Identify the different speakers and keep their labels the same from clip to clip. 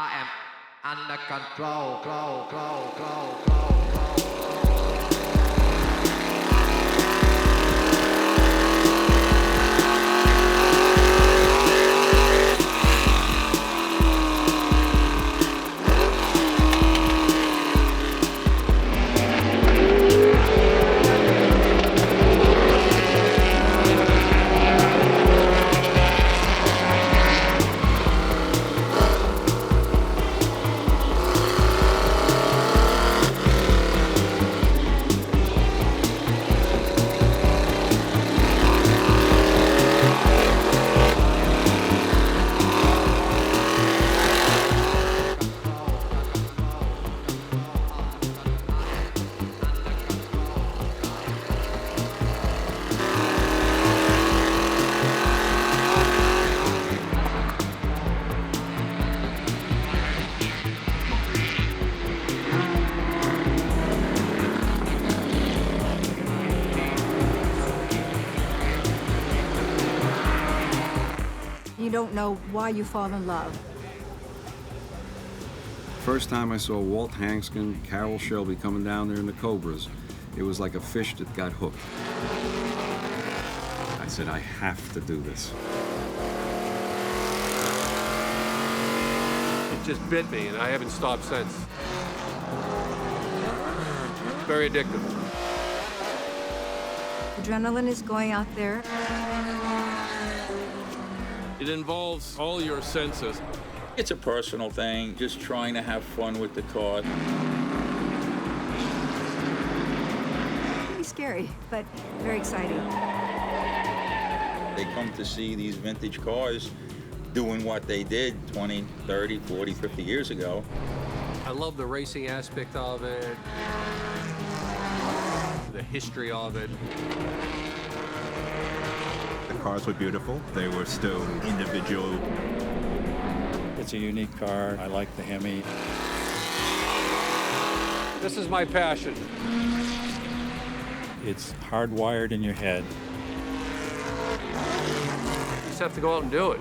Speaker 1: I am under control.
Speaker 2: You don't know why you fall in love.
Speaker 3: First time I saw Walt Hanskin, Carol Shelby coming down there in the Cobras, it was like a fish that got hooked. I said, I have to do this.
Speaker 4: It just bit me, and I haven't stopped since. Very addictive.
Speaker 2: Adrenaline is going out there.
Speaker 4: It involves all your senses.
Speaker 5: It's a personal thing, just trying to have fun with the car.
Speaker 2: Pretty scary, but very exciting.
Speaker 5: They come to see these vintage cars doing what they did 20, 30, 40, 50 years ago.
Speaker 4: I love the racing aspect of it, the history of it.
Speaker 6: The cars were beautiful. They were still individual.
Speaker 7: It's a unique car. I like the Hemi.
Speaker 4: This is my passion.
Speaker 7: It's hardwired in your head.
Speaker 4: You just have to go out and do it.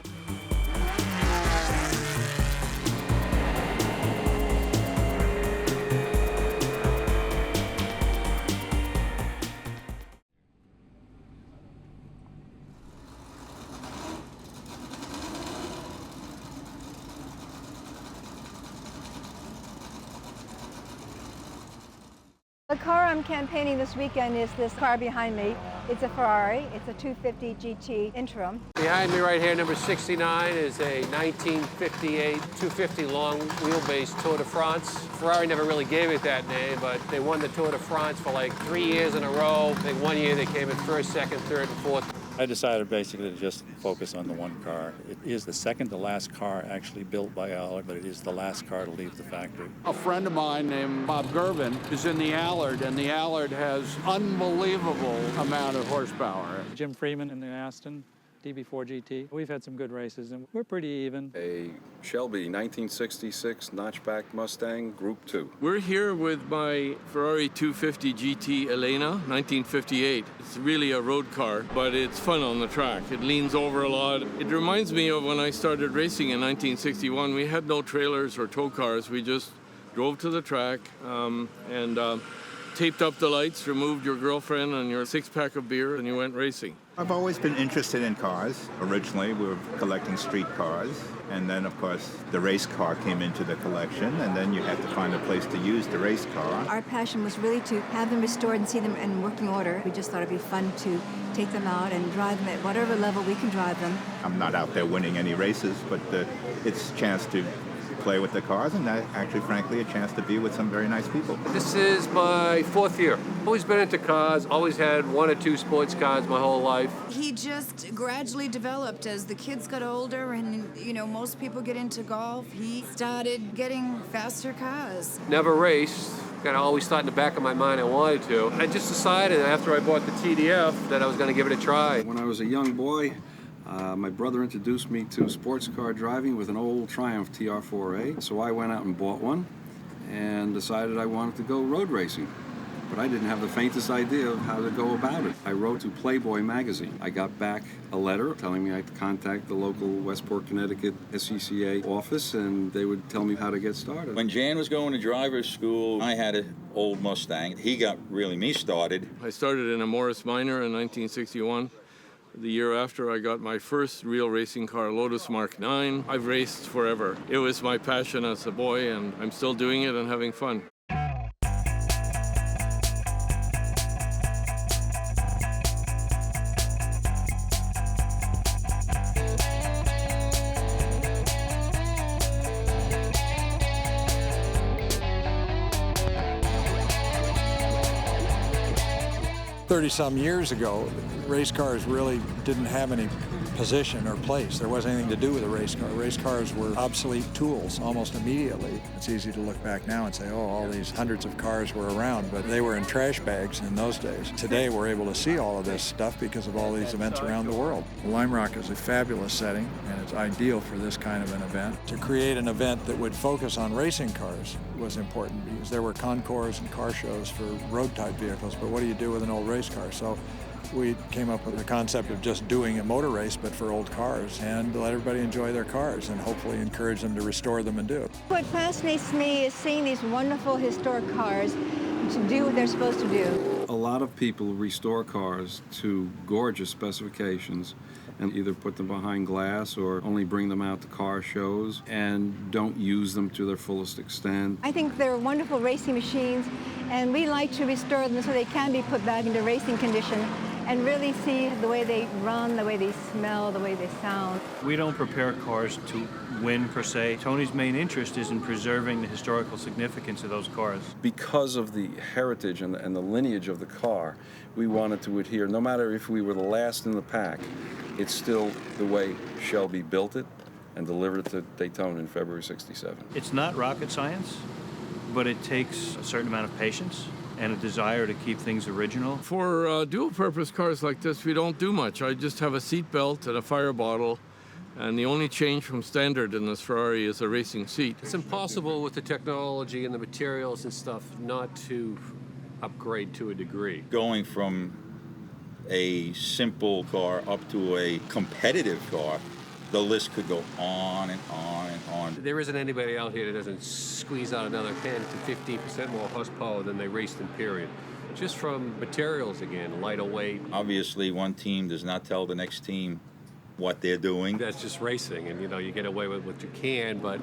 Speaker 2: The car I'm campaigning this weekend is this car behind me. It's a Ferrari. It's a 250 GT Interim.
Speaker 4: Behind me right here, number 69, is a 1958 250 long wheelbase Tour de France. Ferrari never really gave it that name, but they won the Tour de France for like 3 years in a row. I think 1 year they came in first, second, third, and fourth.
Speaker 7: I decided basically to just focus on the one car. It is the second to last car actually built by Allard, but it is the last car to leave the factory.
Speaker 8: A friend of mine named Bob Gervin is in the Allard, and the Allard has unbelievable amount of horsepower.
Speaker 7: Jim Freeman in the Aston DB4 GT. We've had some good races, and we're pretty even.
Speaker 3: A Shelby 1966 notchback Mustang Group 2.
Speaker 9: We're here with my Ferrari 250 GT Elena, 1958. It's really a road car, but it's fun on the track. It leans over a lot. It reminds me of when I started racing in 1961. We had no trailers or tow cars. We just drove to the track and taped up the lights, removed your girlfriend and your six-pack of beer, and you went racing.
Speaker 6: I've always been interested in cars. Originally, we were collecting street cars. And then, of course, the race car came into the collection, and then you had to find a place to use the race car.
Speaker 2: Our passion was really to have them restored and see them in working order. We just thought it'd be fun to take them out and drive them at whatever level we can drive them.
Speaker 6: I'm not out there winning any races, but it's a chance to play with the cars, and actually, frankly, a chance to be with some very nice people.
Speaker 4: This is my fourth year. Always been into cars, always had one or two sports cars my whole life.
Speaker 10: He just gradually developed as the kids got older and, you know, most people get into golf. He started getting faster cars.
Speaker 4: Never raced. Kind of always thought in the back of my mind I wanted to. I just decided after I bought the TDF that I was going to give it a try.
Speaker 3: When I was a young boy, my brother introduced me to sports car driving with an old Triumph TR4A. So I went out and bought one and decided I wanted to go road racing. but I didn't have the faintest idea of how to go about it. I wrote to Playboy magazine. I got back a letter telling me I had to contact the local Westport, Connecticut SCCA office, and they would tell me how to get started.
Speaker 5: When Jan was going to driver's school, I had an old Mustang. He got really me started.
Speaker 9: I started in a Morris Minor in 1961. The year after, I got my first real racing car, Lotus Mark 9. I've raced forever. It was my passion as a boy, and I'm still doing it and having fun.
Speaker 11: Some years ago, race cars really didn't have any position or place. There wasn't anything to do with a race car. Race cars were obsolete tools almost immediately. It's easy to look back now and say, oh, all these hundreds of cars were around, but they were in trash bags in those days. Today, we're able to see all of this stuff because of all these events around the world. Lime Rock is a fabulous setting, and it's ideal for this kind of an event. To create an event that would focus on racing cars was important because there were concours and car shows for road-type vehicles, but what do you do with an old race car? So we came up with the concept of just doing a motor race, but for old cars, and let everybody enjoy their cars and hopefully encourage them to restore them and do it.
Speaker 2: What fascinates me is seeing these wonderful historic cars to do what they're supposed to do.
Speaker 3: A lot of people restore cars to gorgeous specifications and either put them behind glass or only bring them out to car shows and don't use them to their fullest extent.
Speaker 2: I think they're wonderful racing machines, and we like to restore them so they can be put back into racing condition and really see the way they run, the way they smell, the way they sound.
Speaker 12: We don't prepare cars to win per se. Tony's main interest is in preserving the historical significance of those cars.
Speaker 3: Because of the heritage and the lineage of the car, we wanted to adhere, no matter if we were the last in the pack, it's still the way Shelby built it and delivered it to Daytona in February '67.
Speaker 12: It's not rocket science, but it takes a certain amount of patience and a desire to keep things original.
Speaker 9: For dual-purpose cars like this, we don't do much. I just have a seat belt and a fire bottle, and the only change from standard in this Ferrari is a racing seat.
Speaker 4: It's impossible with the technology and the materials and stuff not to upgrade to a degree.
Speaker 5: Going from a simple car up to a competitive car, the list could go on and on and on.
Speaker 4: There isn't anybody out here that doesn't squeeze out another 10 to 15% more horsepower than they raced in, period. Just from materials again, lighter weight.
Speaker 5: Obviously, one team does not tell the next team what they're doing.
Speaker 4: That's just racing, and you get away with what you can, but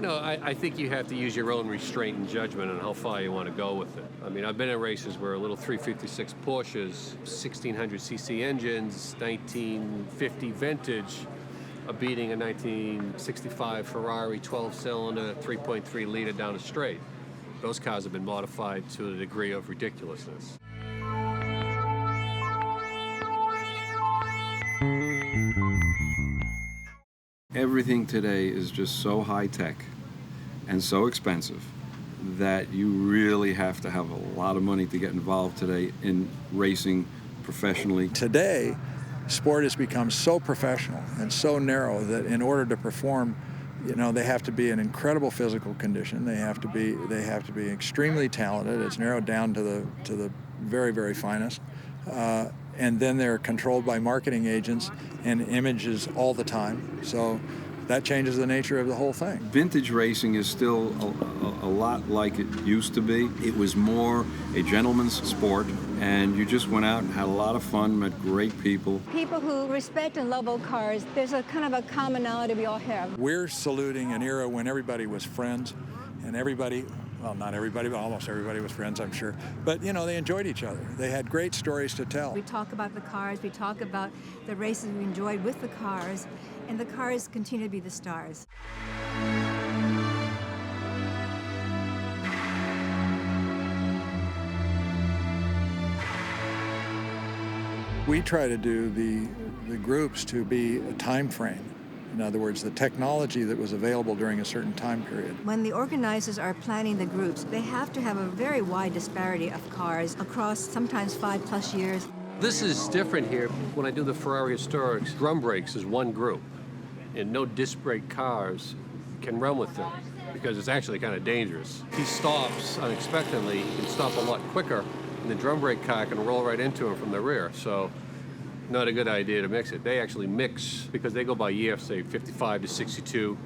Speaker 4: I think you have to use your own restraint and judgment on how far you want to go with it. I mean, I've been in races where little 356 Porsches, 1600cc engines, 1950 vintage, are beating a 1965 Ferrari 12-cylinder, 3.3 liter down a straight. Those cars have been modified to a degree of ridiculousness.
Speaker 3: Everything today is just so high-tech and so expensive that you really have to have a lot of money to get involved today in racing professionally.
Speaker 11: Today, sport has become so professional and so narrow that in order to perform, they have to be in incredible physical condition. They have to be extremely talented. It's narrowed down to the very, very finest. And then they're controlled by marketing agents and images all the time. So that changes the nature of the whole thing.
Speaker 3: Vintage racing is still a lot like it used to be. It was more a gentleman's sport, and you just went out and had a lot of fun, met great people.
Speaker 2: People who respect and love old cars, there's a kind of a commonality we all have.
Speaker 11: We're saluting an era when everybody was friends, and everybody, well, not everybody, but almost everybody was friends, I'm sure. But, they enjoyed each other. They had great stories to tell.
Speaker 2: We talk about the cars, we talk about the races we enjoyed with the cars, and the cars continue to be the stars.
Speaker 11: We try to do the groups to be a time frame. In other words, the technology that was available during a certain time period.
Speaker 2: When the organizers are planning the groups, they have to have a very wide disparity of cars across sometimes 5+ years.
Speaker 4: This is different here. When I do the Ferrari Historics, drum brakes is one group, and no disc brake cars can run with them. because it's actually kind of dangerous. He stops unexpectedly, he can stop a lot quicker, and the drum brake car can roll right into him from the rear. So not a good idea to mix it. They actually mix because they go by year, say 55 to 62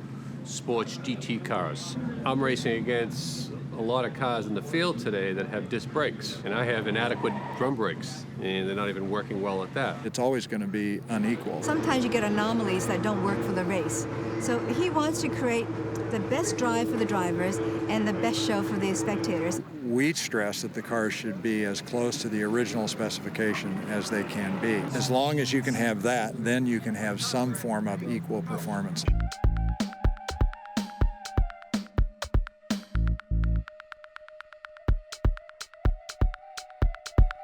Speaker 4: sports GT cars. I'm racing against a lot of cars in the field today that have disc brakes, and I have inadequate drum brakes, and they're not even working well at that.
Speaker 11: It's always going to be unequal.
Speaker 2: Sometimes you get anomalies that don't work for the race. So he wants to create the best drive for the drivers and the best show for the spectators.
Speaker 11: We stress that the cars should be as close to the original specification as they can be. As long as you can have that, then you can have some form of equal performance.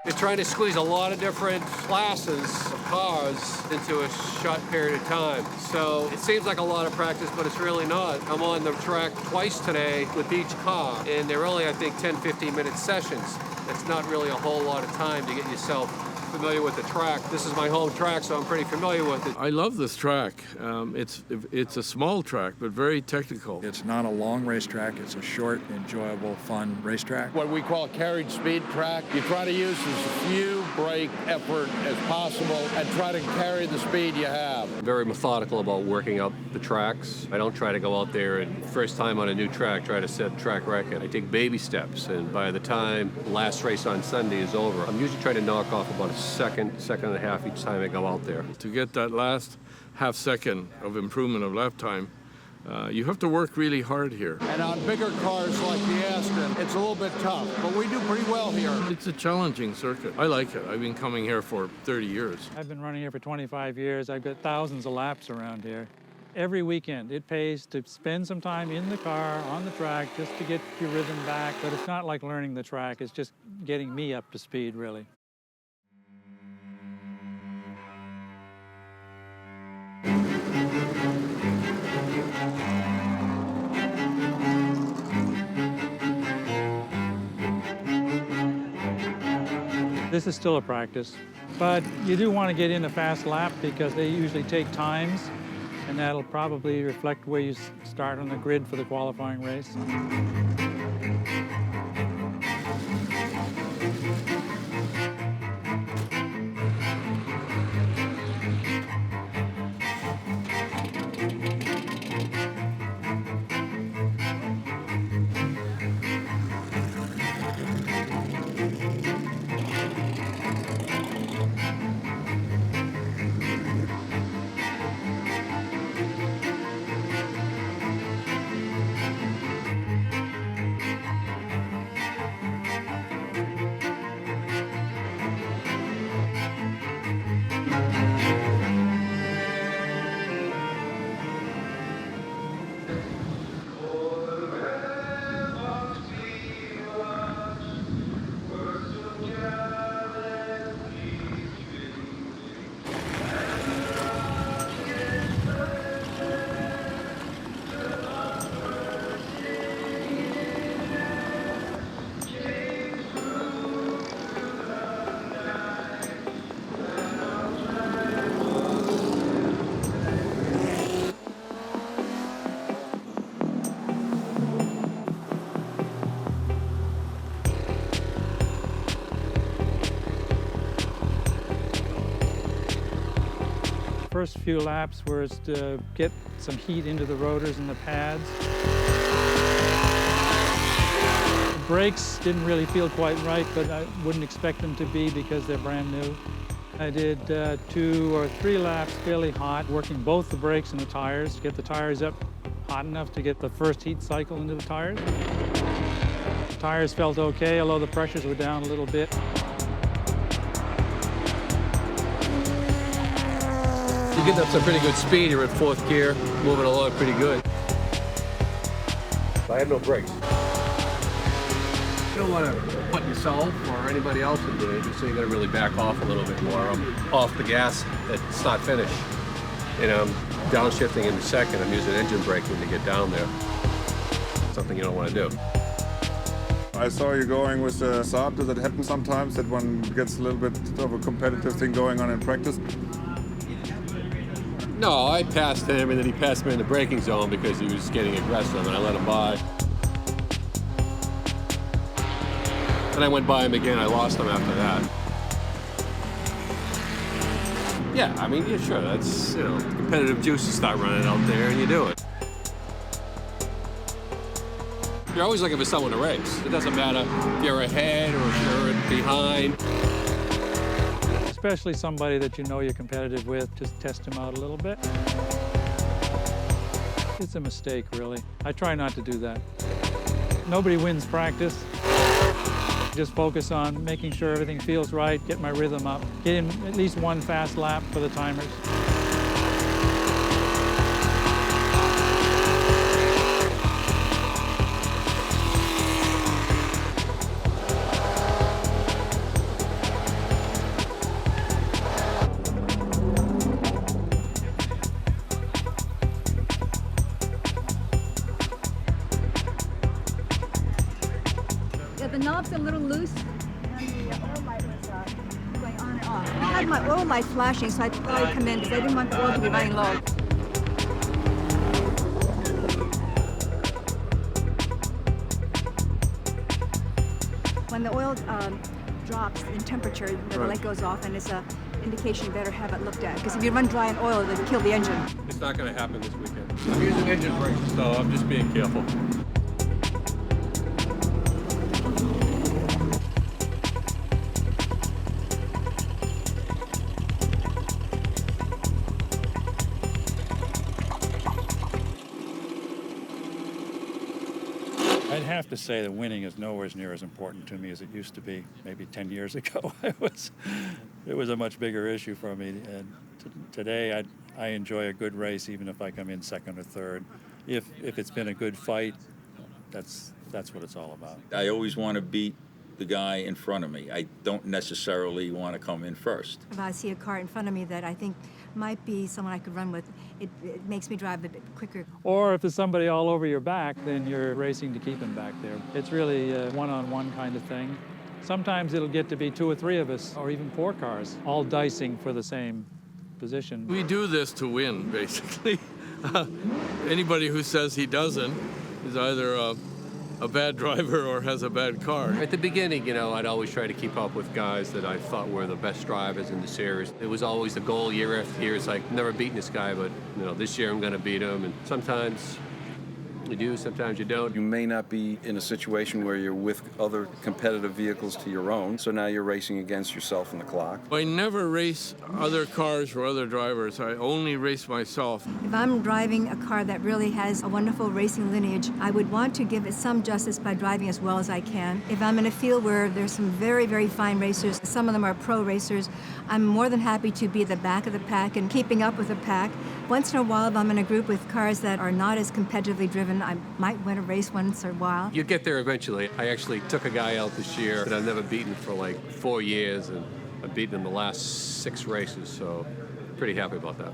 Speaker 4: They're trying to squeeze a lot of different classes of cars into a short period of time. So it seems like a lot of practice, but it's really not. I'm on the track twice today with each car, and they're only, I think, 10, 15-minute sessions. It's not really a whole lot of time to get yourself familiar with the track. This is my home track, so I'm pretty familiar with it.
Speaker 9: I love this track. It's a small track, but very technical.
Speaker 11: It's not a long racetrack. It's a short, enjoyable, fun racetrack.
Speaker 8: What we call a carriage speed track. You try to use as few brake effort as possible and try to carry the speed you have.
Speaker 4: I'm very methodical about working out the tracks. I don't try to go out there and first time on a new track try to set track record. I take baby steps, and by the time the last race on Sunday is over, I'm usually trying to knock off about a second and a half each time I go out there.
Speaker 9: To get that last half second of improvement of lap time, you have to work really hard here.
Speaker 8: And on bigger cars like the Aston, it's a little bit tough, but we do pretty well here.
Speaker 9: It's a challenging circuit. I like it. I've been coming here for 30 years.
Speaker 13: I've been running here for 25 years. I've got thousands of laps around here. Every weekend, it pays to spend some time in the car, on the track, just to get your rhythm back. But it's not like learning the track. It's just getting me up to speed, really. This is still a practice, but you do want to get in a fast lap because they usually take times, and that'll probably reflect where you start on the grid for the qualifying race. First few laps was to get some heat into the rotors and the pads. The brakes didn't really feel quite right, but I wouldn't expect them to be because they're brand new. I did 2 or 3 laps fairly hot, working both the brakes and the tires to get the tires up hot enough to get the first heat cycle into the tires. The tires felt okay, although the pressures were down a little bit.
Speaker 4: You get up some pretty good speed. You're at 4th gear, moving along pretty good. I have no brakes. You don't want to put yourself or anybody else in danger, so you got to really back off a little bit more. I'm off the gas at start finish. And I'm downshifting in the second. I'm using engine braking to get down there. Something you don't want to do.
Speaker 14: I saw you going with the Saab. Does it happen sometimes that one gets a little bit of a competitive thing going on in practice?
Speaker 4: No, I passed him, and then he passed me in the braking zone because he was getting aggressive, and I let him by. And I went by him again. I lost him after that. Yeah, I mean, yeah, sure. That's, competitive juices start running out there, and you do it. You're always looking for someone to race. It doesn't matter if you're ahead or if you're behind.
Speaker 13: Especially somebody that you know you're competitive with, just test him out a little bit. It's a mistake, really. I try not to do that. Nobody wins practice. Just focus on making sure everything feels right, get my rhythm up, get in at least one fast lap for the timers.
Speaker 2: The knob's a little loose, and the oil light was going on and off. I had my oil light flashing, so I thought I'd come in because I didn't want the oil to be running low. When the oil drops in temperature, the light goes off, and it's an indication you better have it looked at. Because if you run dry on oil, it'll kill the engine.
Speaker 4: It's not going to happen this weekend. I'm using engine brakes, so I'm just being careful.
Speaker 7: I'd have to say that winning is nowhere near as important to me as it used to be. Maybe 10 years ago, it was a much bigger issue for me. And today, I enjoy a good race, even if I come in second or third. If it's been a good fight, that's what it's all about.
Speaker 5: I always want to beat the guy in front of me. I don't necessarily want to come in first.
Speaker 2: If I see a car in front of me that I think might be someone I could run with, it makes me drive a bit quicker.
Speaker 13: Or if there's somebody all over your back, then you're racing to keep him back there. It's really a one-on-one kind of thing. Sometimes it'll get to be 2 or 3 of us, or even 4 cars, all dicing for the same position.
Speaker 9: We do this to win, basically. Anybody who says he doesn't is either a bad driver or has a bad car.
Speaker 4: At the beginning, I'd always try to keep up with guys that I thought were the best drivers in the series. It was always the goal year after year. It's like, never beating this guy, but, this year I'm going to beat him. And sometimes you do, sometimes you don't.
Speaker 3: You may not be in a situation where you're with other competitive vehicles to your own, so now you're racing against yourself and the clock.
Speaker 9: I never race other cars or other drivers. I only race myself.
Speaker 2: If I'm driving a car that really has a wonderful racing lineage, I would want to give it some justice by driving as well as I can. If I'm in a field where there's some very, very fine racers, some of them are pro racers, I'm more than happy to be at the back of the pack and keeping up with the pack. Once in a while, if I'm in a group with cars that are not as competitively driven, I might win a race once in a while.
Speaker 4: You get there eventually. I actually took a guy out this year that I've never beaten for like 4 years, and I've beaten him the last 6 races, so pretty happy about that.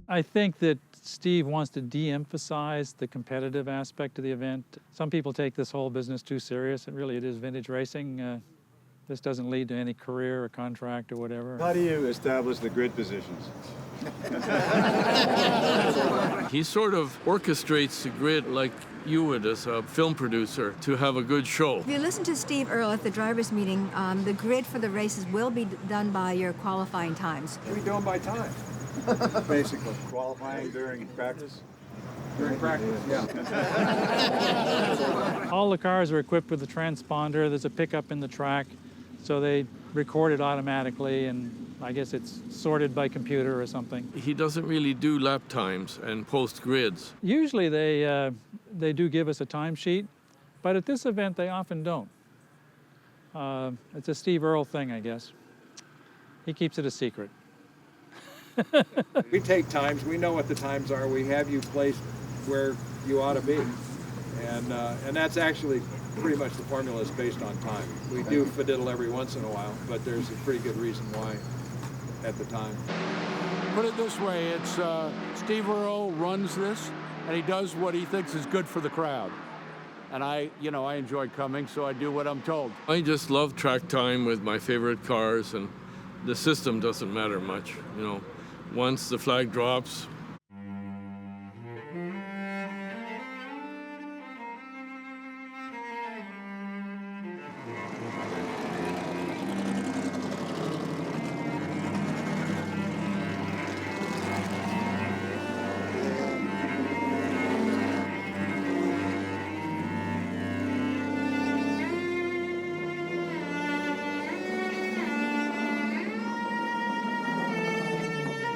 Speaker 13: I think that Steve wants to de-emphasize the competitive aspect of the event. Some people take this whole business too serious, and really it is vintage racing. This doesn't lead to any career or contract or whatever.
Speaker 15: How do you establish the grid positions?
Speaker 9: He sort of orchestrates the grid like you would as a film producer to have a good show.
Speaker 2: If you listen to Steve Earle at the drivers' meeting, the grid for the races will be done by your qualifying times.
Speaker 15: We do them by time, basically. Qualifying during practice. During practice, yeah.
Speaker 13: All the cars are equipped with a transponder. There's a pickup in the track, so they record it automatically, and I guess it's sorted by computer or something.
Speaker 9: He doesn't really do lap times and post grids.
Speaker 13: Usually they do give us a timesheet, but at this event they often don't. It's a Steve Earle thing, I guess. He keeps it a secret.
Speaker 15: We take times. We know what the times are. We have you placed where you ought to be, and that's actually pretty much the formula is based on time. We do fiddle every once in a while, but there's a pretty good reason why at the time.
Speaker 8: Put it this way, it's Steve Earle runs this, and he does what he thinks is good for the crowd. And I enjoy coming, so I do what I'm told.
Speaker 9: I just love track time with my favorite cars, and the system doesn't matter much. Once the flag drops.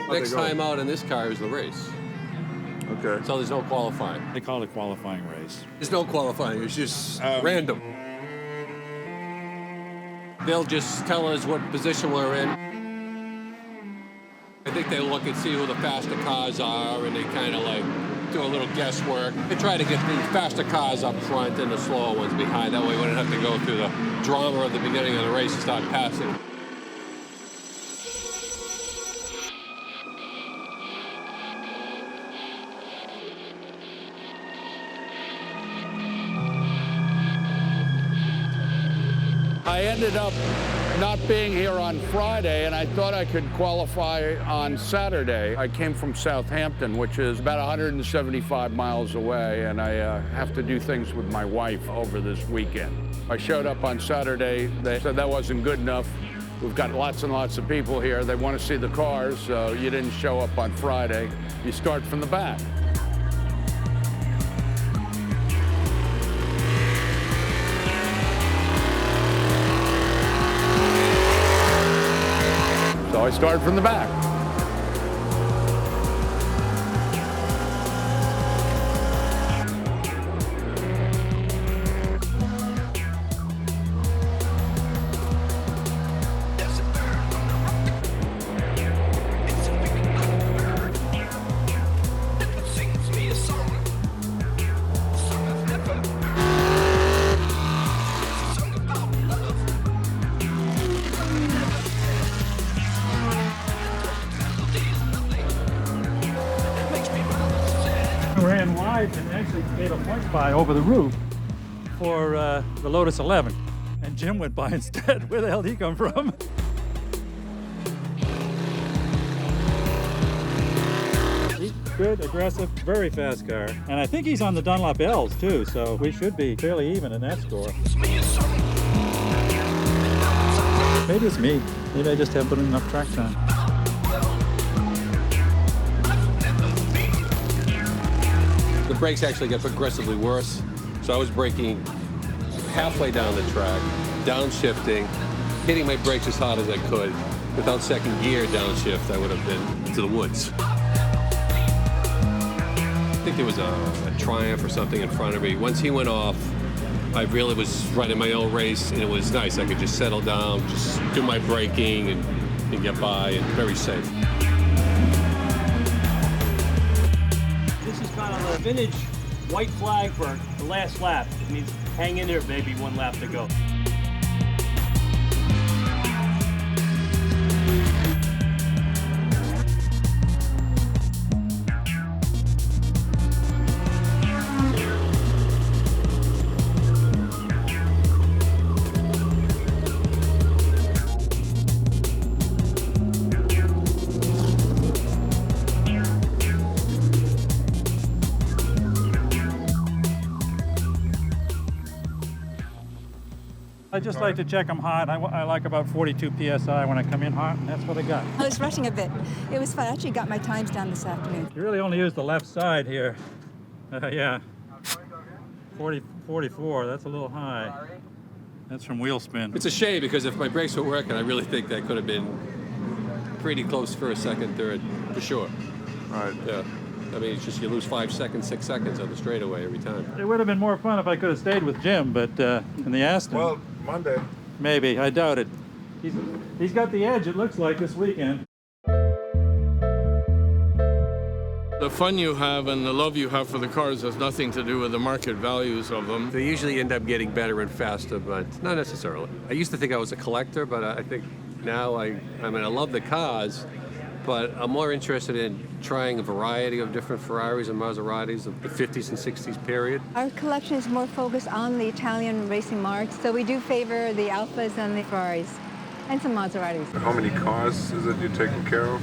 Speaker 4: Next time out in this car is the race.
Speaker 14: Okay.
Speaker 4: So there's no qualifying.
Speaker 7: They call it a qualifying race.
Speaker 4: There's no qualifying. It's just random. They'll just tell us what position we're in. I think they look and see who the faster cars are, and they kind of like do a little guesswork. They try to get the faster cars up front and the slower ones behind. That way we don't have to go through the drama at the beginning of the race and start passing.
Speaker 8: I ended up not being here on Friday, and I thought I could qualify on Saturday. I came from Southampton, which is about 175 miles away, and I have to do things with my wife over this weekend. I showed up on Saturday. They said that wasn't good enough. We've got lots and lots of people here. They want to see the cars, so you didn't show up on Friday. You start from the back. So I started from the back.
Speaker 13: Ran wide and actually gave a point by over the roof for the Lotus 11. And Jim went by instead. Where the hell did he come from? He's good, aggressive, very fast car. And I think he's on the Dunlop L's too, so we should be fairly even in that score. Maybe it's me. Maybe I just haven't put enough track time.
Speaker 4: The brakes actually got progressively worse. So I was braking halfway down the track, downshifting, hitting my brakes as hard as I could. Without second gear downshift, I would have been to the woods. I think there was a Triumph or something in front of me. Once he went off, I really was running my own race, and it was nice. I could just settle down, just do my braking and get by, and very safe.
Speaker 12: This is kind of a vintage white flag for the last lap. It means hang in there, baby, one lap to go.
Speaker 13: I just like to check them hot. I like about 42 PSI when I come in hot, and that's what I got.
Speaker 2: I was rushing a bit. It was fun. I actually got my times down this afternoon.
Speaker 13: You really only use the left side here. Yeah. 44, that's a little high. That's from wheel spin.
Speaker 4: It's a shame because if my brakes were working, I really think that could have been pretty close for a second, third, for sure.
Speaker 14: Right.
Speaker 4: Yeah. I mean, it's just you lose 5 seconds, 6 seconds on the straightaway every time.
Speaker 13: It would have been more fun if I could have stayed with Jim, but in the Aston.
Speaker 14: Well, Monday.
Speaker 13: Maybe, I doubt it. He's got the edge, it looks like, this weekend.
Speaker 9: The fun you have and the love you have for the cars has nothing to do with the market values of them.
Speaker 4: They usually end up getting better and faster, but not necessarily. I used to think I was a collector, but I think now I love the cars, but I'm more interested in trying a variety of different Ferraris and Maseratis of the 50s and 60s period.
Speaker 2: Our collection is more focused on the Italian racing marques, so we do favor the Alfas and the Ferraris, and some Maseratis.
Speaker 14: How many cars is it you're taking care of?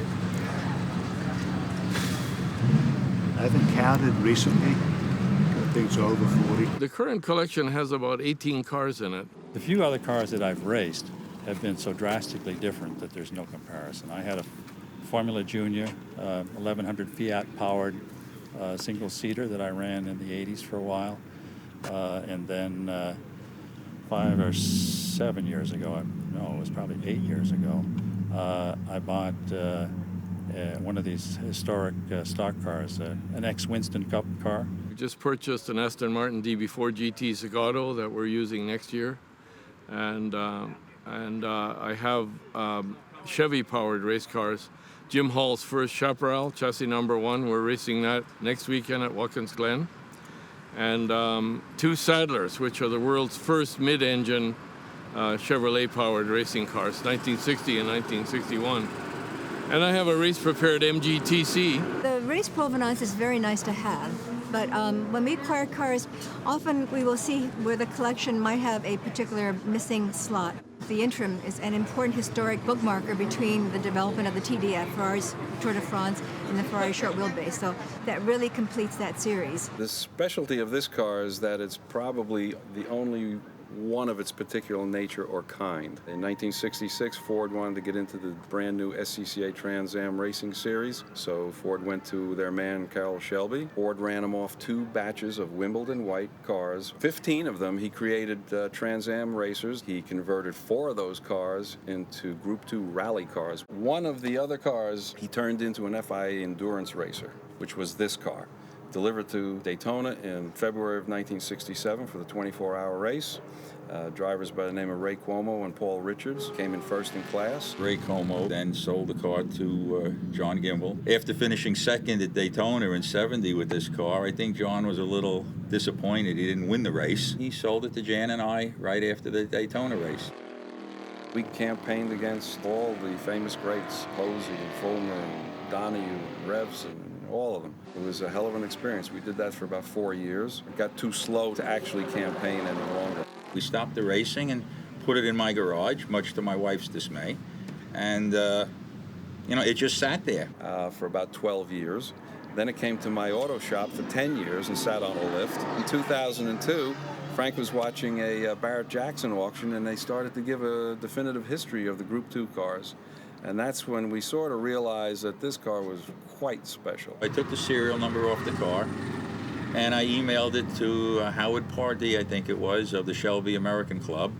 Speaker 16: I haven't counted recently. I think it's over 40.
Speaker 9: The current collection has about 18 cars in it.
Speaker 7: The few other cars that I've raced have been so drastically different that there's no comparison. I had a Formula Junior 1100 Fiat-powered single-seater that I ran in the 80s for a while. And then 5 or 7 years ago, no, it was probably 8 years ago, I bought one of these historic stock cars, an ex-Winston Cup car.
Speaker 9: We just purchased an Aston Martin DB4 GT Zagato that we're using next year. And I have Chevy-powered race cars. Jim Hall's first Chaparral, chassis number 1. We're racing that next weekend at Watkins Glen. And 2 Sadlers, which are the world's first mid-engine Chevrolet-powered racing cars, 1960 and 1961. And I have a race-prepared MGTC.
Speaker 2: The race provenance is very nice to have, but when we acquire cars, often we will see where the collection might have a particular missing slot. The interim is an important historic bookmarker between the development of the TDF, Ferrari's Tour de France, and the Ferrari short wheelbase, so that really completes that series.
Speaker 3: The specialty of this car is that it's probably the only one of its particular nature or kind. In 1966, Ford wanted to get into the brand new SCCA Trans Am Racing Series, so Ford went to their man Carroll Shelby. Ford ran him off 2 batches of Wimbledon white cars. 15 of them he created Trans Am racers. He converted 4 of those cars into Group 2 rally cars. One of the other cars he turned into an FIA endurance racer, which was this car. Delivered to Daytona in February of 1967 for the 24-hour race. Drivers by the name of Ray Cuomo and Paul Richards came in first in class.
Speaker 5: Ray Como then sold the car to John Gimbel. After finishing second at Daytona in '70 with this car, I think John was a little disappointed he didn't win the race. He sold it to Jan and I right after the Daytona race.
Speaker 3: We campaigned against all the famous greats, Posey and Fulmer and Donahue and Revs and all of them. It was a hell of an experience. We did that for about 4 years. It got too slow to actually campaign any longer.
Speaker 5: We stopped the racing and put it in my garage, much to my wife's dismay. And, it just sat there.
Speaker 3: For about 12 years. Then it came to my auto shop for 10 years and sat on a lift. In 2002, Frank was watching a Barrett Jackson auction, and they started to give a definitive history of the Group 2 cars. And that's when we sort of realized that this car was quite special.
Speaker 5: I took the serial number off the car, and I emailed it to Howard Pardee, I think it was, of the Shelby American Club.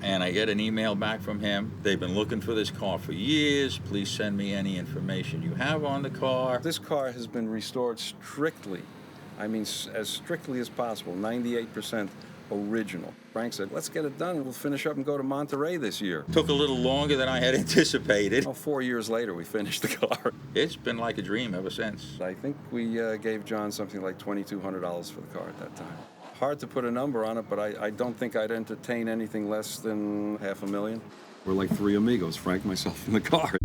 Speaker 5: And I get an email back from him. They've been looking for this car for years. Please send me any information you have on the car.
Speaker 3: This car has been restored strictly, as strictly as possible, 98% original. Frank said, let's get it done. We'll finish up and go to Monterey this year.
Speaker 5: Took a little longer than I had anticipated.
Speaker 3: 4 years later, we finished the car.
Speaker 5: It's been like a dream ever since.
Speaker 3: I think we gave John something like $2,200 for the car at that time. Hard to put a number on it, but I don't think I'd entertain anything less than $500,000. We're like 3 amigos, Frank, myself, and the car.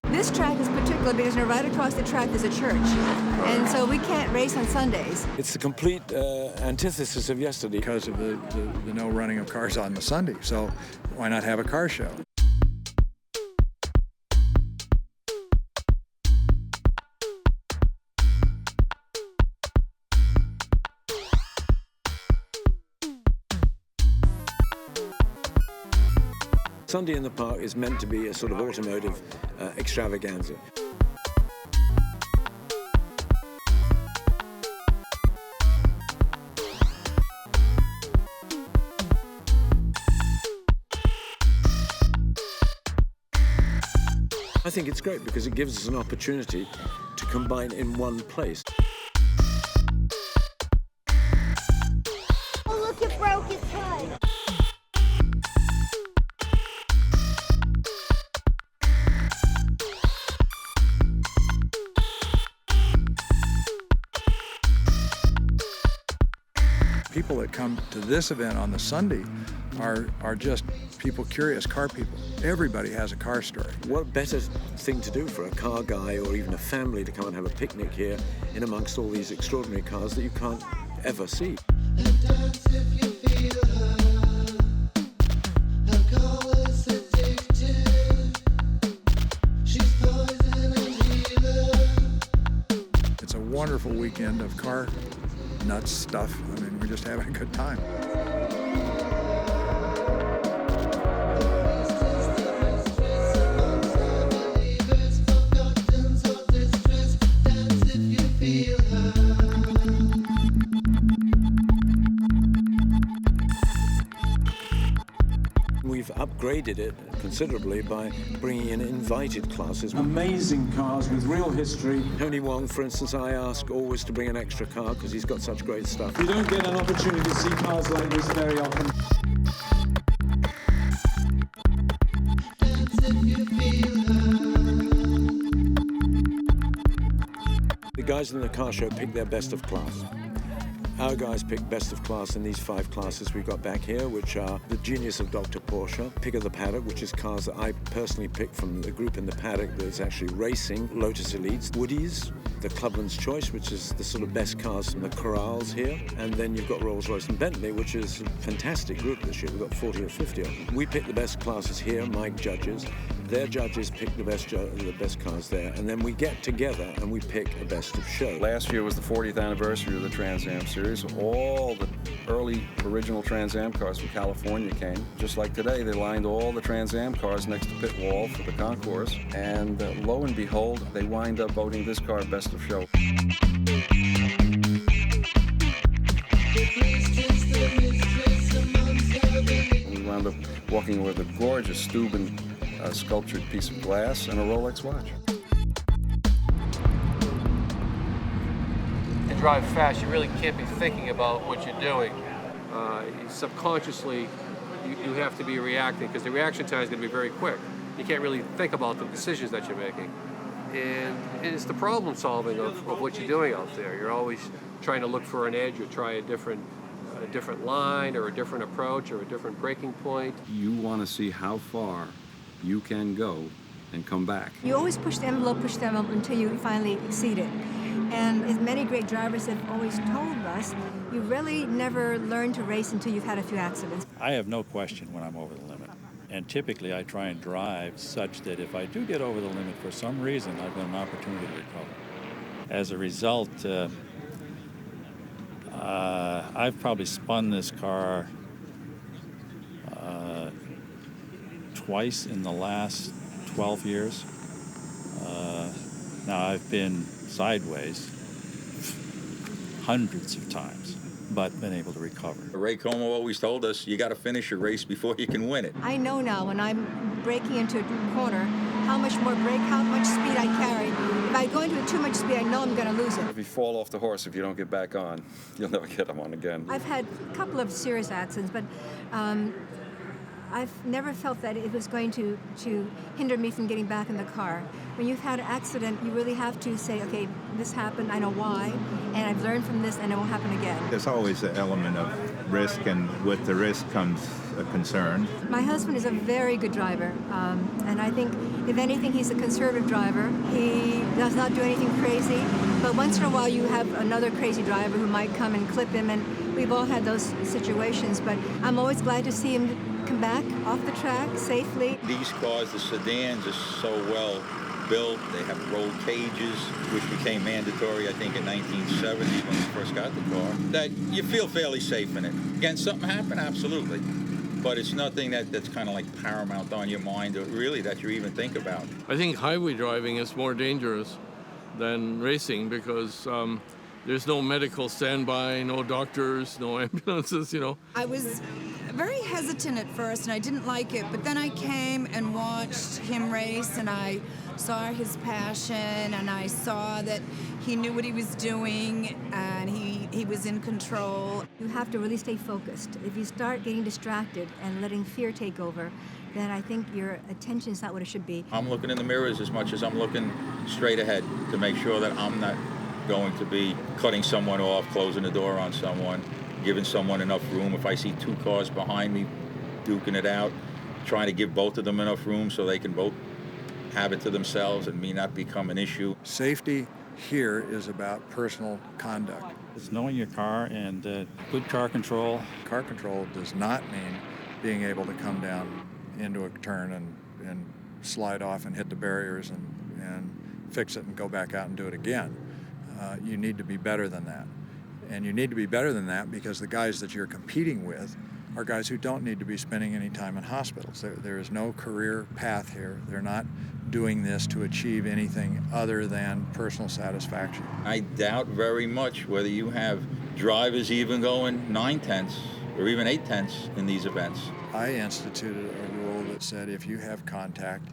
Speaker 2: This track is particular because right across the track is a church, and so we can't race on Sundays.
Speaker 11: It's the complete antithesis of yesterday because of the no running of cars on the Sunday, so why not have a car show? Sunday in the Park is meant to be a sort of automotive extravaganza. I think it's great because it gives us an opportunity to combine in one place.
Speaker 17: Oh, look, it broke his hood.
Speaker 11: People that come to this event on the Sunday are just people curious, car people. Everybody has a car story.
Speaker 18: What better thing to do for a car guy or even a family to come and have a picnic here in amongst all these extraordinary cars that you can't ever see.
Speaker 11: It's a wonderful weekend of car nuts stuff. I mean, we're just having a good time.
Speaker 18: We've upgraded it considerably by bringing in invited classes.
Speaker 19: Amazing cars with real history.
Speaker 18: Tony Wong, for instance, I ask always to bring an extra car because he's got such great stuff.
Speaker 19: You don't get an opportunity to see cars like this very often.
Speaker 18: The guys in the car show pick their best of class. Our guys pick best of class in these 5 classes we've got back here, which are the Genius of Dr. Porsche, Pick of the Paddock, which is cars that I personally pick from the group in the paddock that's actually racing, Lotus Elites, Woodies, the Clubman's Choice, which is the sort of best cars from the corrals here, and then you've got Rolls-Royce and Bentley, which is a fantastic group this year. We've got 40 or 50 of them. We pick the best classes here, my judges. Their judges pick the best cars there, and then we get together and we pick a best of show.
Speaker 3: Last year was the 40th anniversary of the Trans Am Series. All the early original Trans Am cars from California came. Just like today, they lined all the Trans Am cars next to pit wall for the concourse, and lo and behold, they wind up voting this car best of show. We wound up walking with a gorgeous Steuben sculptured piece of glass and a Rolex watch.
Speaker 4: You drive fast, you really can't be thinking about what you're doing. Subconsciously, you have to be reacting because the reaction time is going to be very quick. You can't really think about the decisions that you're making. And it's the problem solving of what you're doing out there. You're always trying to look for an edge or try a different line or a different approach or a different braking point.
Speaker 3: You want to see how far you can go and come back.
Speaker 2: You always push the envelope until you finally exceed it. And as many great drivers have always told us, you really never learn to race until you've had a few accidents.
Speaker 7: I have no question when I'm over the limit. And typically I try and drive such that if I do get over the limit for some reason, I've got an opportunity to recover. As a result, I've probably spun this car twice in the last 12 years. Now I've been sideways hundreds of times, but been able to recover.
Speaker 5: Ray Como always told us, you got to finish a race before you can win it.
Speaker 2: I know now when I'm braking into a corner how much more brake, how much speed I carry. If I go into too much speed, I know I'm going to lose it.
Speaker 3: If you fall off the horse, if you don't get back on, you'll never get them on again.
Speaker 2: I've had a couple of serious accidents, but I've never felt that it was going to hinder me from getting back in the car. When you've had an accident, you really have to say, okay, this happened, I know why, and I've learned from this, and it won't happen again.
Speaker 6: There's always an element of risk, and with the risk comes a concern.
Speaker 2: My husband is a very good driver, and I think, if anything, he's a conservative driver. He does not do anything crazy, but once in a while you have another crazy driver who might come and clip him, and we've all had those situations, but I'm always glad to see him come back off the track safely.
Speaker 5: These cars, the sedans, are so well built. They have roll cages, which became mandatory, I think, in 1970 when we first got the car, that you feel fairly safe in it. Again, something happened, absolutely. But it's nothing that's kind of like paramount on your mind, or really that you even think about.
Speaker 9: I think highway driving is more dangerous than racing because there's no medical standby, no doctors, no ambulances, you know.
Speaker 10: I was very hesitant at first and I didn't like it, but then I came and watched him race and I saw his passion and I saw that he knew what he was doing and he was in control.
Speaker 2: You have to really stay focused. If you start getting distracted and letting fear take over, then I think your attention is not what it should be.
Speaker 5: I'm looking in the mirrors as much as I'm looking straight ahead to make sure that I'm not going to be cutting someone off, closing the door on someone, giving someone enough room. If I see 2 cars behind me duking it out, trying to give both of them enough room so they can both have it to themselves and me not become an issue.
Speaker 11: Safety here is about personal conduct.
Speaker 7: It's knowing your car and good car control.
Speaker 11: Car control does not mean being able to come down into a turn and slide off and hit the barriers and fix it and go back out and do it again. You need to be better than that. And you need to be better than that because the guys that you're competing with are guys who don't need to be spending any time in hospitals. There is no career path here. They're not doing this to achieve anything other than personal satisfaction.
Speaker 5: I doubt very much whether you have drivers even going 9/10 or even 8/10 in these events.
Speaker 11: I instituted a rule that said if you have contact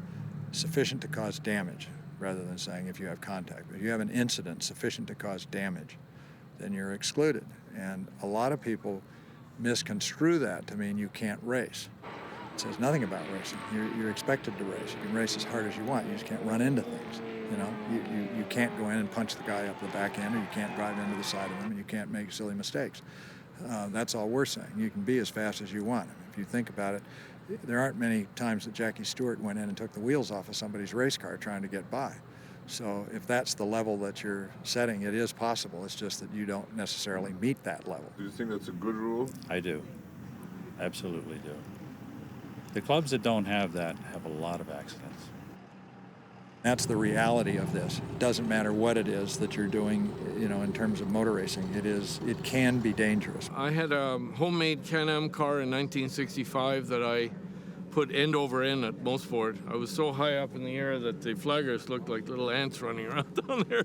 Speaker 11: sufficient to cause damage, rather than saying if you have contact, but if you have an incident sufficient to cause damage, then you're excluded. And a lot of people misconstrue that to mean you can't race. It says nothing about racing. You're expected to race. You can race as hard as you want. You just can't run into things. You know, you can't go in and punch the guy up the back end, or you can't drive into the side of him, and you can't make silly mistakes. That's all we're saying. You can be as fast as you want. If you think about it, there aren't many times that Jackie Stewart went in and took the wheels off of somebody's race car trying to get by. So if that's the level that you're setting, it is possible. It's just that you don't necessarily meet that level.
Speaker 14: Do you think that's a good rule?
Speaker 7: I do. Absolutely do. The clubs that don't have that have a lot of accidents.
Speaker 11: That's the reality of this. It doesn't matter what it is that you're doing, you know, in terms of motor racing. It can be dangerous.
Speaker 9: I had a homemade Can-Am car in 1965 that I put end over end at Mosport. I was so high up in the air that the flaggers looked like little ants running around down there.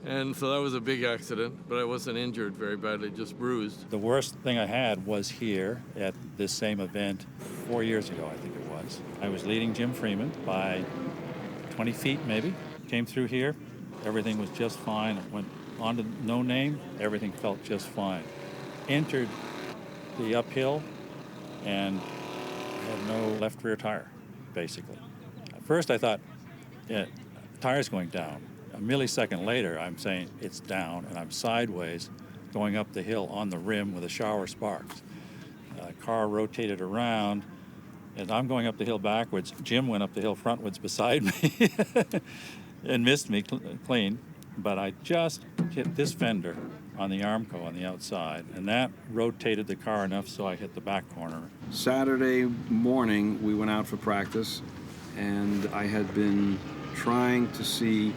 Speaker 9: And so that was a big accident, but I wasn't injured very badly, just bruised.
Speaker 7: The worst thing I had was here at this same event 4 years ago, I think it was. I was leading Jim Freeman by 20 feet maybe. Came through here, everything was just fine. Went on to no name, everything felt just fine. Entered the uphill and had no left rear tire, basically. At first I thought, yeah, tire's going down. A millisecond later, I'm saying it's down, and I'm sideways going up the hill on the rim with a shower of sparks. Car rotated around, and I'm going up the hill backwards. Jim went up the hill frontwards beside me and missed me clean, but I just hit this fender on the Armco on the outside, and that rotated the car enough so I hit the back corner.
Speaker 3: Saturday morning, we went out for practice, and I had been trying to see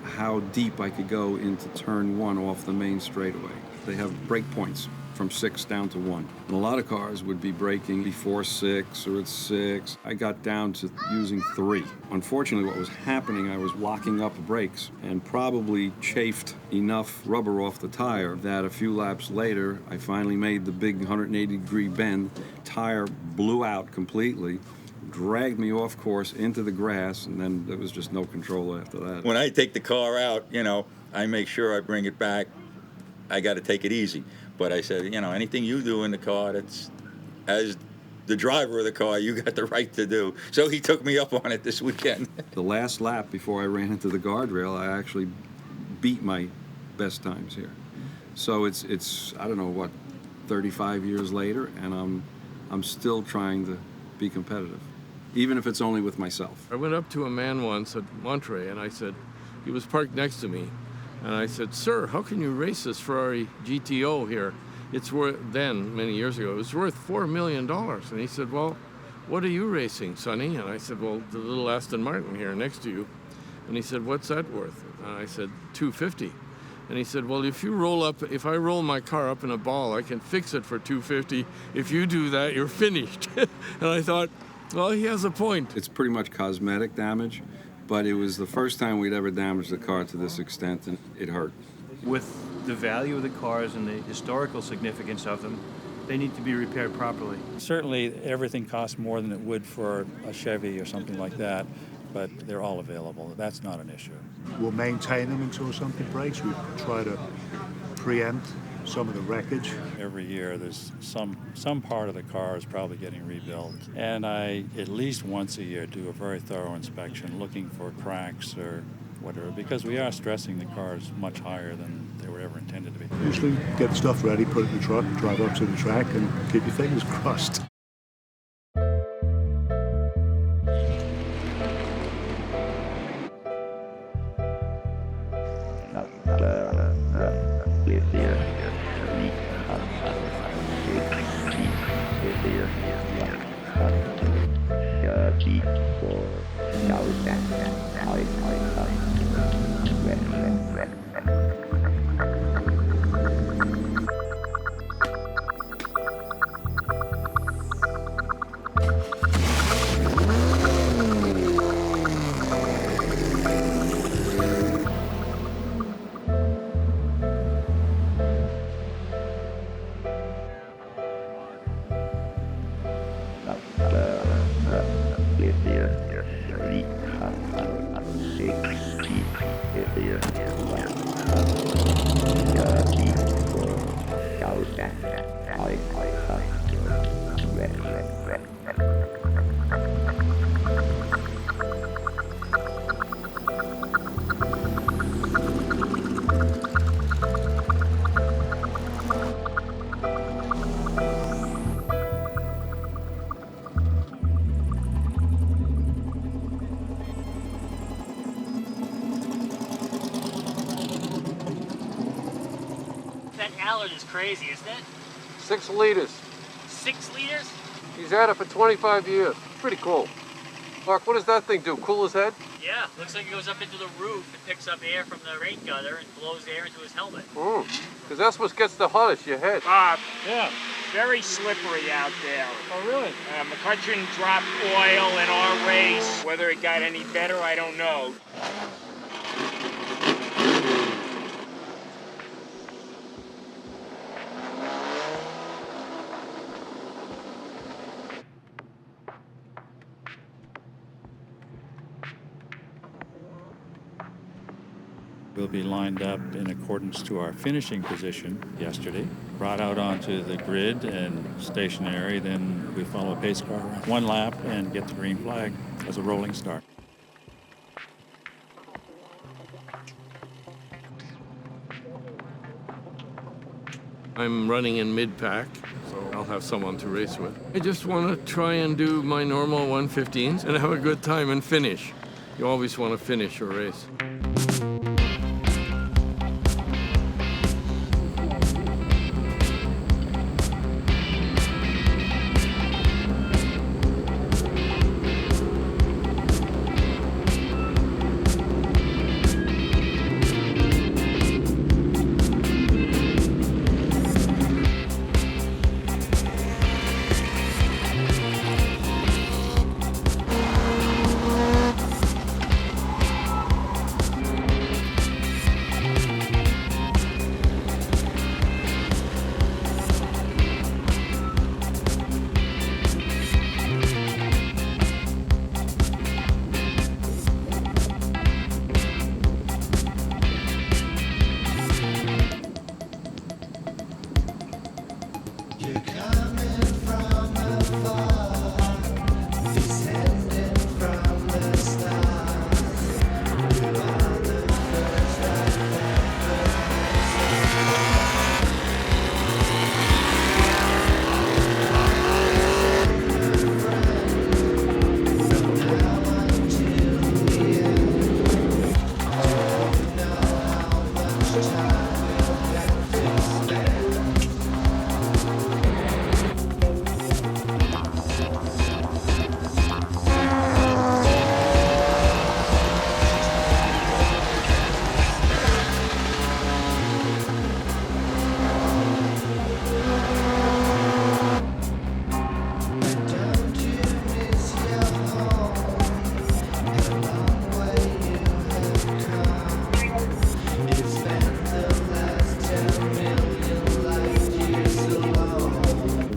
Speaker 3: how deep I could go into turn 1 off the main straightaway. They have brake points from 6 down to 1. And a lot of cars would be braking before 6 or at 6. I got down to using 3. Unfortunately, what was happening, I was locking up brakes and probably chafed enough rubber off the tire that a few laps later, I finally made the big 180-degree bend. Tire blew out completely, dragged me off course into the grass, and then there was just no control after that.
Speaker 5: When I take the car out, you know, I make sure I bring it back. I got to take it easy. But I said, you know, anything you do in the car, that's, as the driver of the car, you got the right to do. So he took me up on it this weekend.
Speaker 3: The last lap before I ran into the guardrail, I actually beat my best times here. So it's I don't know what, 35 years later, and I'm still trying to be competitive, even if it's only with myself.
Speaker 9: I went up to a man once at Monterey, and I said, he was parked next to me, and I said, "Sir, how can you race this Ferrari GTO here? It's worth," then, many years ago, it was worth $4 million. And he said, "Well, what are you racing, Sonny?" And I said, "Well, the little Aston Martin here next to you." And he said, "What's that worth?" And I said, $250. And he said, "Well, if I roll my car up in a ball, I can fix it for $250. If you do that, you're finished." And I thought, well, he has a point.
Speaker 3: It's pretty much cosmetic damage, but it was the first time we'd ever damaged the car to this extent, and it hurt.
Speaker 12: With the value of the cars and the historical significance of them, they need to be repaired properly.
Speaker 7: Certainly everything costs more than it would for a Chevy or something like that, but they're all available. That's not an issue.
Speaker 16: We'll maintain them until something breaks. We try to preempt some of the wreckage.
Speaker 7: Every year there's some part of the car is probably getting rebuilt, and I at least once a year do a very thorough inspection looking for cracks or whatever, because we are stressing the cars much higher than they were ever intended to be.
Speaker 16: Usually get stuff ready, put it in the truck, drive up to the track, and keep your fingers crossed.
Speaker 12: That Allard is crazy, isn't it?
Speaker 4: 6 liters.
Speaker 12: 6 liters?
Speaker 4: He's had it for 25 years. Pretty cool. Mark, what does that thing do? Cool his head?
Speaker 12: Yeah, looks like it goes up into the roof and picks up air from the rain gutter and blows air into his helmet.
Speaker 4: Because that's what gets the hottest, your head.
Speaker 12: Yeah.
Speaker 20: Very slippery out there.
Speaker 12: Oh, really?
Speaker 20: McCutcheon dropped oil in our race. Whether it got any better, I don't know.
Speaker 7: We'll be lined up in accordance to our finishing position yesterday, brought out onto the grid and stationary. Then we follow a pace car around 1 lap and get the green flag as a rolling start.
Speaker 9: I'm running in mid-pack, so I'll have someone to race with. I just want to try and do my normal 115s and have a good time and finish. You always want to finish your race.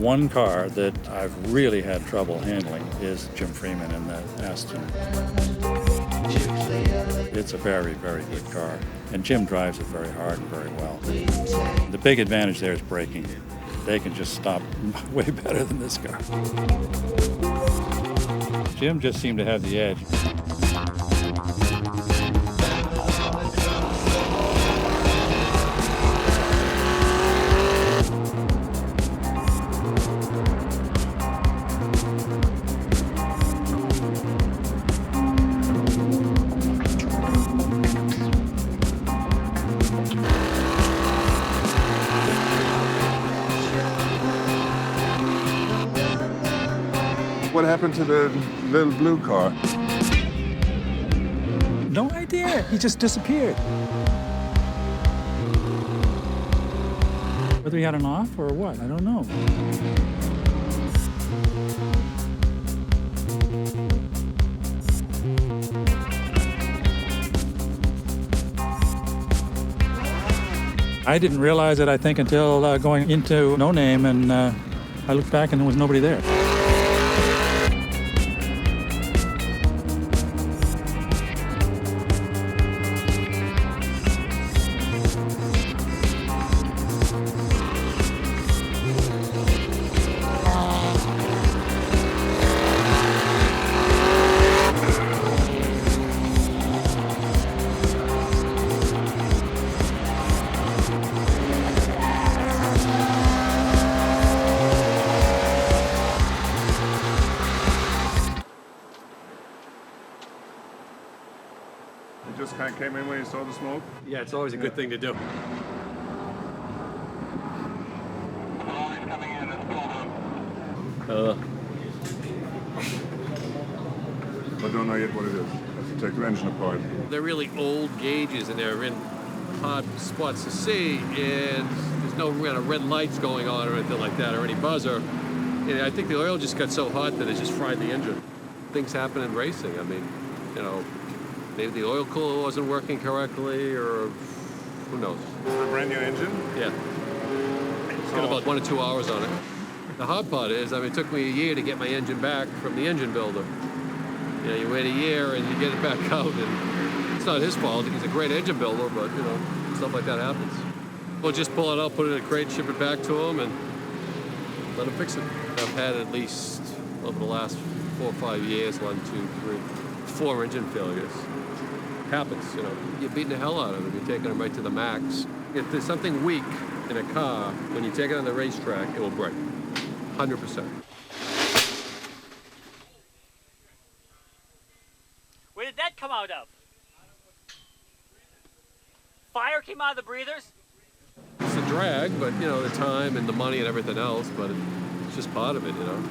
Speaker 7: One car that I've really had trouble handling is Jim Freeman in that Aston. It's a very, very good car, and Jim drives it very hard and very well. The big advantage there is braking. They can just stop way better than this car. Jim just seemed to have the edge.
Speaker 14: What happened to the little blue car?
Speaker 13: No idea. He just disappeared. Whether he had an off or what, I don't know. I didn't realize it, I think, until going into No Name, and I looked back and there was nobody there.
Speaker 14: You just kind of came in when you saw the smoke?
Speaker 4: Yeah, it's always a good thing to do.
Speaker 14: I don't know yet what it is. I have to take the engine apart.
Speaker 4: They're really old gauges and they're in hard spots to see, and there's no kind of red lights going on or anything like that, or any buzzer. And I think the oil just got so hot that it just fried the engine. Things happen in racing. I mean, you know, maybe the oil cooler wasn't working correctly, or who knows.
Speaker 14: Is it a brand new engine?
Speaker 4: Yeah. It's got about 1 or 2 hours on it. The hard part is, I mean, it took me a year to get my engine back from the engine builder. You know, you wait a year and you get it back out, and it's not his fault. He's a great engine builder, but, you know, stuff like that happens. We'll just pull it out, put it in a crate, ship it back to him, and let him fix it. I've had at least, over the last 4 or 5 years, 1, 2, 3, 4 engine failures. Happens, you know. You're beating the hell out of them. You're taking them right to the max. If there's something weak in a car, when you take it on the racetrack, it will break. 100%.
Speaker 20: Where did that come out of? Fire came out of the breathers?
Speaker 4: It's a drag, but, you know, the time and the money and everything else, but it's just part of it, you know.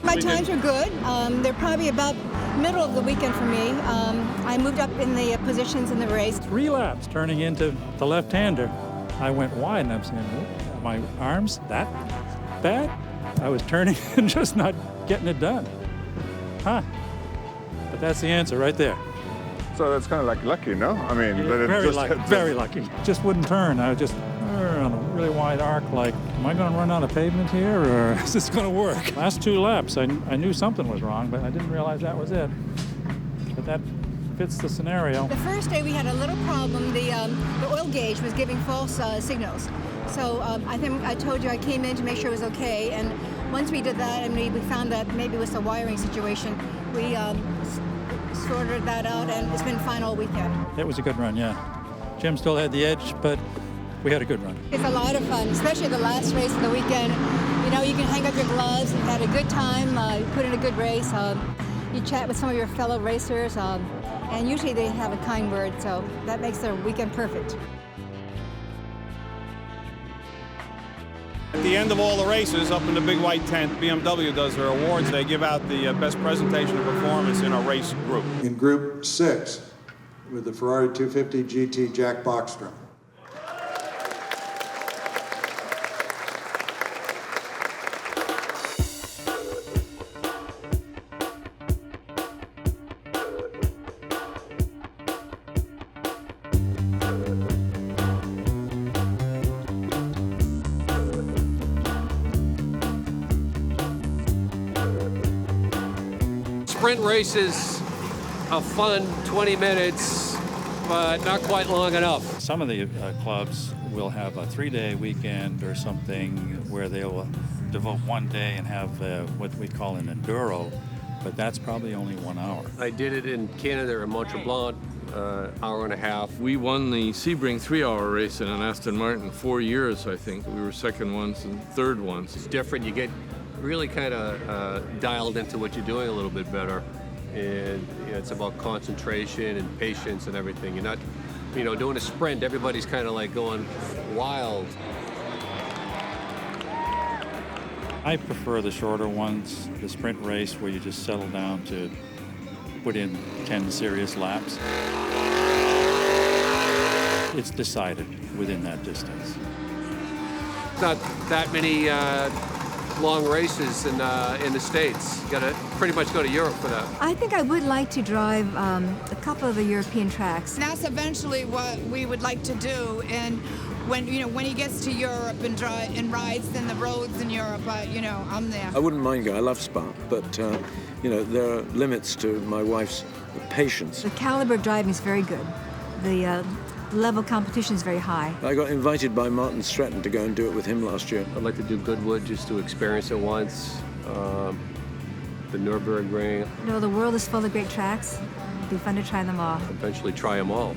Speaker 2: My times are good. They're probably about middle of the weekend for me. I moved up in the positions in the race.
Speaker 13: 3 laps turning into the left-hander. I went wide and I'm saying, "Oh, my arms that bad?" I was turning and just not getting it done. Huh. But that's the answer right there.
Speaker 14: So that's kind of like lucky, no? I mean,
Speaker 13: Yeah,
Speaker 14: but it
Speaker 13: very
Speaker 14: just
Speaker 13: lucky, very lucky. Just wouldn't turn. I was just on a really wide arc, like, am I going to run out of pavement here, or is this going to work? Last 2 laps, I knew something was wrong, but I didn't realize that was it. But that fits the scenario.
Speaker 2: The first day we had a little problem. The oil gauge was giving false signals. So I think I told you I came in to make sure it was okay, and once we did that and we found that maybe it was a wiring situation, we sorted that out, and it's been fine all weekend.
Speaker 13: It was a good run, yeah. Jim still had the edge, but we had a good run.
Speaker 2: It's a lot of fun, especially the last race of the weekend. You know, you can hang up your gloves and had a good time, you put in a good race. You chat with some of your fellow racers, and usually they have a kind word, so that makes their weekend perfect.
Speaker 21: At the end of all the races, up in the big white tent, BMW does their awards. They give out the best presentation of performance in a race group.
Speaker 16: In Group 6, with the Ferrari 250 GT Jack Bockstrom.
Speaker 4: Sprint races are fun, 20 minutes, but not quite long enough.
Speaker 7: Some of the clubs will have a 3-day weekend or something where they'll devote 1 day and have what we call an enduro, but that's probably only 1 hour.
Speaker 4: I did it in Canada in Mont Tremblant, hour and a half.
Speaker 9: We won the Sebring 3-hour race in an Aston Martin 4 years, I think. We were second once and third once.
Speaker 4: It's different. You get really kind of dialed into what you're doing a little bit better. And you know, it's about concentration and patience and everything. You're not, you know, doing a sprint, everybody's kind of like going wild.
Speaker 7: I prefer the shorter ones, the sprint race where you just settle down to put in 10 serious laps. It's decided within that distance.
Speaker 4: Not that many long races in the States. You gotta pretty much go to Europe for that.
Speaker 2: I think I would like to drive a couple of the European tracks.
Speaker 10: That's eventually what we would like to do. And when he gets to Europe and rides in the roads in Europe, I'm there.
Speaker 18: I wouldn't mind going. I love Spa, but there are limits to my wife's patience.
Speaker 2: The caliber of driving is very good. The level of competition is very high.
Speaker 18: I got invited by Martin Stratton to go and do it with him last year.
Speaker 4: I'd like to do Goodwood just to experience it once. The Nürburgring.
Speaker 2: The world is full of great tracks. It'd be fun to try them all.
Speaker 4: Eventually try them all.